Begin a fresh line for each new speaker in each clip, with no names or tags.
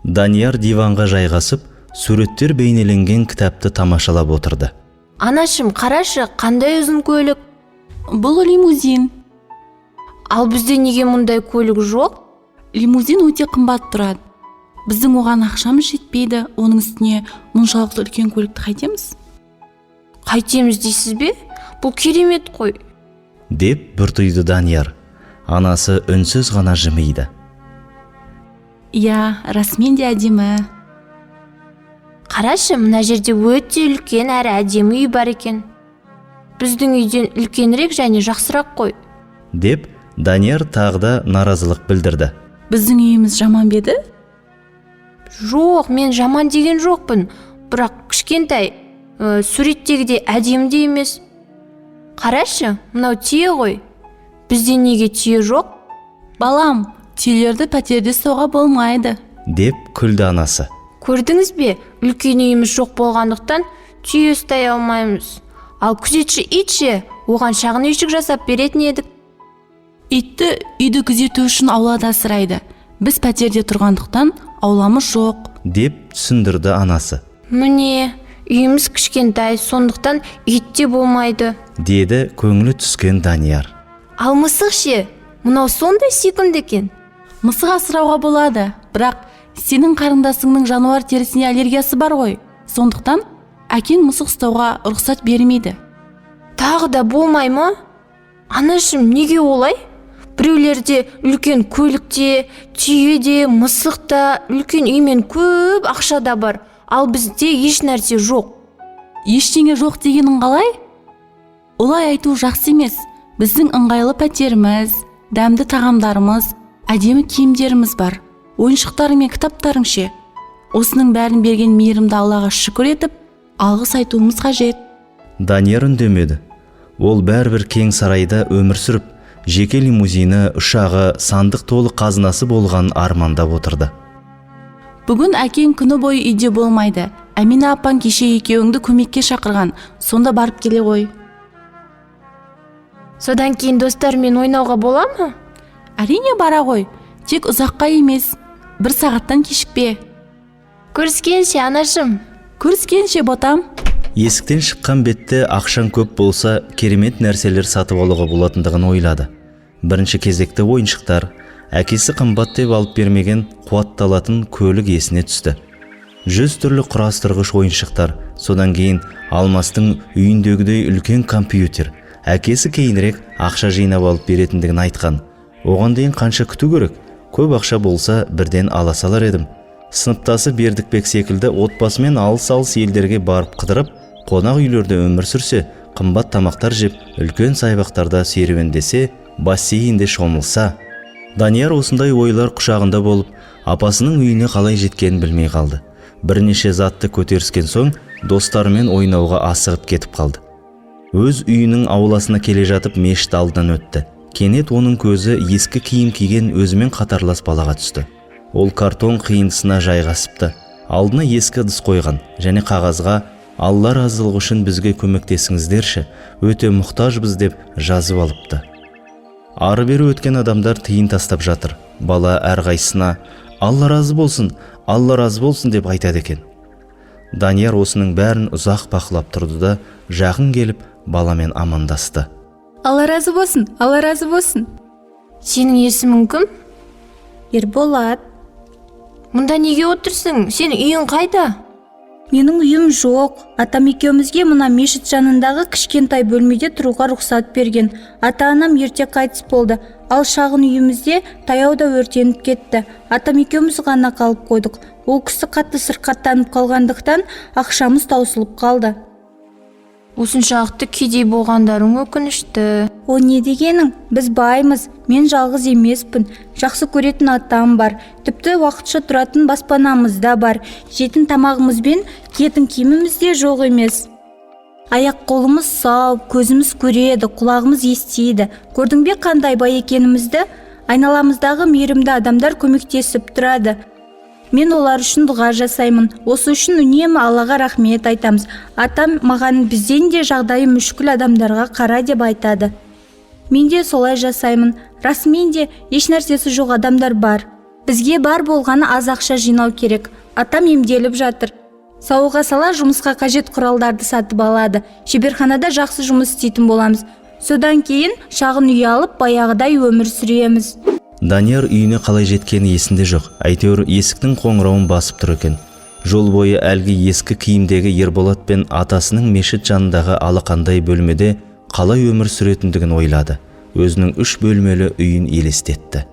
Данияр диванға жайғасып, суреттер бейнеленген кітапты тамашалап отырды.
Анашым, қарашы, қандай ұзын көлік.
Бұл лимузин.
Ал бізде неге мұндай көлік жоқ?
Лимузин өте қымбат тұрады. Біздің оған ақшамыз жетпейді, оның үстіне мұншалықты үлкен көлікті қайтеміз?
Қайтеміз дейсіз бе? Бұл керемет қой.
Деп бұртыйды Данияр. Анасы үнсіз ғана жымиды.
Я, расымен де әдемі.
Қарашы, мына жерде өте үлкен әрі әдемі үй бар екен. Біздің үйден үлкенірек және жақсырақ қой.
Деп Данияр тағы да наразылық білдірді.
Біздің үйіміз жаман беді?
Жоқ, мен жаман деген жоқпын. Бірақ кішкентай, суреттегідей әдемі де емес. Қарашы, мынау түйе ғой. Бізде неге түйе жоқ?
Балам, түйелерді пәтерде ұстауға болмайды.
Деп күлді анасы.
Көрдіңіз бе, үлкен үйіміз жоқ болғандықтан түйе ұстай алмаймыз. Ал күзетші итше, оған шағын үйшік жасап беретін едік.
Итті үйді күзету үшін аулада асырайды. Біз пәтерде тұрғандықтан ауламыз жоқ.
Деп түсіндірді анасы.
Міне, үйіміз кішкентай, сондықтан ит те болмайды.
Деді көңілі түскен Данияр.
Ал мысық ше, мынау сондай сүйкімді екен.
Мысық асырауға болады, бірақ сенің қарындасыңның жануар терісіне аллергиясы бар ғой. Сондықтан әкең мысық ұстауға рұқсат бермейді.
Тағы да болмай ма? Анашым, неге олай? Біреулерде үлкен көлікте, түйеде, мысықта, үлкен үймен көп ақша да бар. Ал бізде еш нәрсе жоқ.
Ештеңе жоқ дегенің қалай? Олай айту жақсы емес. Біздің ыңғайлы пәтеріміз, дәмді тағамдарымыз, әдемі киімдеріміз бар. Ойыншықтарың мен кітаптарың ше. Осының бәрін берген мейірімді Аллаға шүкір етіп, алғыс айтуымыз қажет.
Данияр үндемеді. Ол бәрібір кең сарайда өмір сүріп, жеке лимузині, ұшағы, сандық толы қазынасы болған армандап отырды.
Бүгін әкең күні бойы үйде болмайды. Әмина апаң кеше екеуіңді көмекке шақырған. Сонда барып келе ғой.
Содан кейін достармен ойнауға бола ма?
Әрине бара ғой. Тек ұзаққа емес. 1 сағаттан кешікпе.
Көріскенше, анашым.
Көріскенше, ботам.
Есіктен шыққан бетте ақшаң көп болса, керемет нәрселер сатып алуға болатындығын ойлады. Бірінші кезекте ойыншықтар, әкесі қымбат деп алып бермеген қуатталатын көлік есіне түсті. 100 түрлі құрастырғыш ойыншықтар, содан кейін Алмастың үйіндегідей үлкен компьютер. Әкесі кейінірек ақша жинап алып беретіндігін айтқан. Оған дейін қанша күту керек? Көп ақша болса бірден ала салар едім. Сыныптасы Бердікбек секілді отбасымен алыс-алыс елдерге барып қыдырып, қонақ үйлерде өмір сүрсе, қымбат тамақтар жеп, үлкен сайбақтарда серуендесе, бассейнде шомылса. Данияр осындай ойлар құшағында болып, апасының үйіне қалай жеткенін білмей қалды. Бірнеше затты көтеріскен соң, достарымен ойнауға асығып кетіп қалды. Өз үйінің ауласына келе жатып мешіт алдынан өтті. Кенет оның көзі ескі киім киген өзімен қатарлас балаға түсті. Ол картон қиындысына жайғасыпты. Алдына ескі ыдыс қойған және қағазға «Алла разылығы үшін бізге көмектесіңіздерші, өте мұқтажбыз» деп жазып алыпты. Ары бері өткен адамдар тиын тастап жатыр. Бала әрқайсысына «Алла разы болсын, Алла разы болсын» деп айтады екен. Данияр осының бәрін ұзақ бақылап тұрды да, жақын келіп баламен амандасты.
Алла разы болсын, Алла разы болсын.
Сенің есімің кім?
Ерболат.
Мұнда неге отырсың? Сенің үйің қайда?
Менің үйім жоқ. Атам екеумізге мына мешіт жанындағы кішкентай бөлмеде тұруға рұқсат берген. Ата-анам ерте қайтыс болды. Ал шағын үйімізде таяуда өртеніп кетті. Атам екеуміз ғана қалып қойдық. Ол кісі қатты сырқаттанып қалғандықтан ақшамыз таусылып қалды.
Осыншалықты кедей болғандарың өкінішті.
О, не дегенің? Біз баймыз. Мен жалғыз емеспін. Жақсы көретін атам бар. Тіпті уақытша тұратын баспанамыз да бар. Жейтін тамағымыз бен киетін киіміміз де жоқ емес. Аяқ қолымыз сау, көзіміз көреді, құлағымыз естиді. Көрдің бе қандай бай екенімізді? Айналамыздағы мейірімді адамдар көмектесіп тұрады. Мен олар үшін дұға жасаймын. Осы үшін үнемі Аллаға рахмет айтамыз. Атам маған бізден де жағдайы мүшкіл адамдарға қара деп айтады. Мен де солай жасаймын. Расымен де еш нәрсесі жоқ адамдар бар. бізге бар болғаны аз ақша жинау керек. Атам емделіп жатыр. Сауға сала жұмысқа қажет құралдарды сатып алады. Шеберханада жақсы жұмыс істейтін боламыз. Содан кейін шағын үй алып, баяғыдай өмір сүреміз.
Данияр үйіне қалай жеткені есінде жоқ. Әйтеуір есіктің қоңырауын басып тұр екен. Жол бойы әлгі ескі киімдегі Ерболат пен атасының мешіт жанындағы алақандай бөлмеде қалай өмір сүретіндігін ойлады. Өзінің 3 бөлмелі үйін елестетті.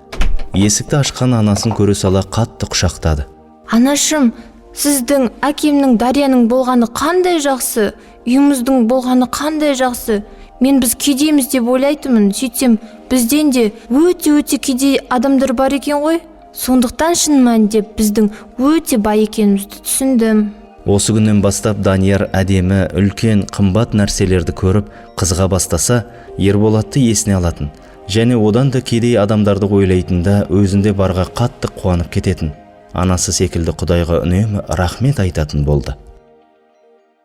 Есікті ашқан анасын көре сала қатты құшақтады.
Анашым, сіздің әкемнің Дарияның болғаны қандай жақсы, үйіміздің болғаны қандай жақсы. Мен біз кедейміз деп ойлайтынмын, сөйтсем бізден де өте кедей адамдар бар екен ғой. Сондықтан шын мәнінде біздің өте бай екенімізді түсіндім.
Осы күннен бастап Данияр әдемі, үлкен, қымбат нәрселерді көріп, қызға бастаса, Ерболатты есіне алатын. Және одан да кедей адамдарды ойлайтында өзінде барға қатты қуанып кететін. Анасы секілді Құдайға үнемі рахмет айтатын болды.